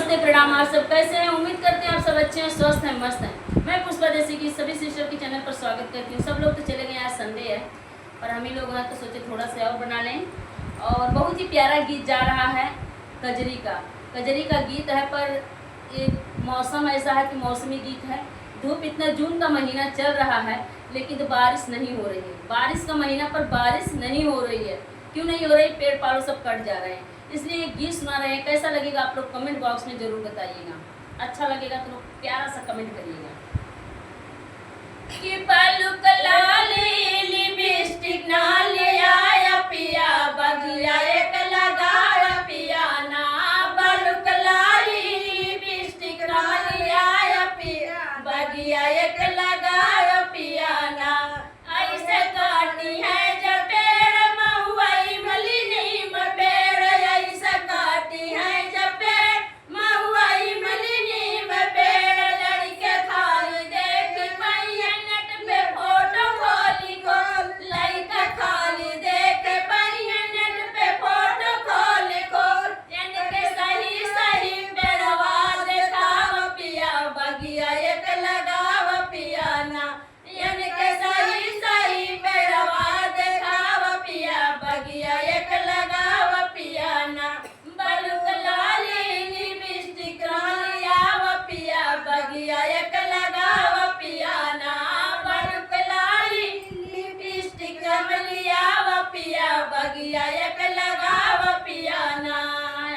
नमस्ते, प्रणाम। आप सब कैसे हैं? उम्मीद करते हैं आप सब अच्छे हैं, स्वस्थ हैं, मस्त हैं। मैं पुष्पा देसी की सभी सिस्टर के चैनल पर स्वागत करती हूँ। सब लोग तो चले गए, आज संडे है और हम ही लोग हैं तो सोचे थोड़ा सा और बना लें। और बहुत ही प्यारा गीत जा रहा है कजरी का गीत है, पर ये मौसम ऐसा है कि मौसमी गीत है। धूप इतना, जून का महीना चल रहा है लेकिन तो बारिश नहीं हो रही है। बारिश का महीना पर बारिश नहीं हो रही है। क्यों नहीं हो रही? पेड़ पालों सब कट जा रहे हैं, इसलिए ये गीत सुना रहे हैं। कैसा लगेगा आप लोग कमेंट बॉक्स में जरूर बताइएगा। अच्छा लगेगा तो लोग प्यारा सा कमेंट करिएगा। कि पलक लाली लिपस्टिक ना ले आया पिया, बगिया एक लगाया पिया ना। पलक लाली लिपस्टिक ना ले आया पिया, बगिया एक लगाया पिया ना। ऐसे काटी है जब पेड़ महुआई मलिनी पेड़, ऐसे काटी है जब पेड़ महुआई मलिनी पेड़। लड़के खाली देख पैया नेट पे फोटो खोली खोल, लड़का खाली देख पैया नेट पे फोटो खोली खोल। इनके सही सही पेड़वा देखाव पिया, बगिया एक लगाव पिया ना। इनके सही सही पेड़वा देखाव पिया, बगिया एक लगाव पिया ना। बलुक लाली लिपस्टिक लियाव पिया, बगिया एक लगाव पिया ना। बलुक लाली लिपस्टिक लियाव पिया, बगिया एक लगाव पिया ना।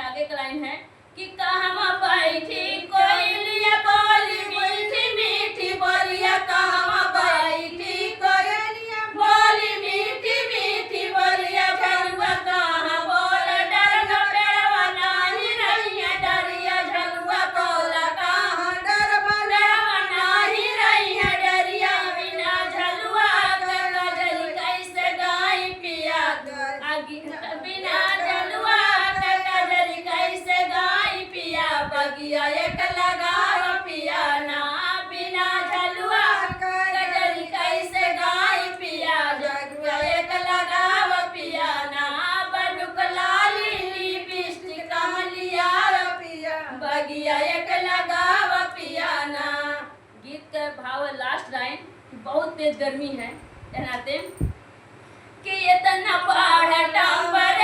आगे का लाइन है कि कहवा बैठी कोयलिया बोली मीठी मीठी बोलिया, कहवा बैठी कोयलिया बोली मीठी मीठी बोलिया। झलुआ कहाँ बोल डरगा पेड़वा नाही रहिया डरिया, झलुआ बोला कहाँ डरवा नाही रहिया डरिया। बिना झलुआ के कजरी कैसे गाई पिया, बिना झलुआ के कजरी कैसे गाई पिया, बगिया एक लगाव पिया ना। बिना झलुआ कजरी कैसे गाई पिया, झलुआ एक लगाव पिया ना। बलुक लाली लिपस्टिक लियाव पिया, बगिया एक लगाव पिया ना। गीत का भाव लास्ट लाइन, बहुत तेज गर्मी है, कहनाते कि इतना पहाड़ टांबर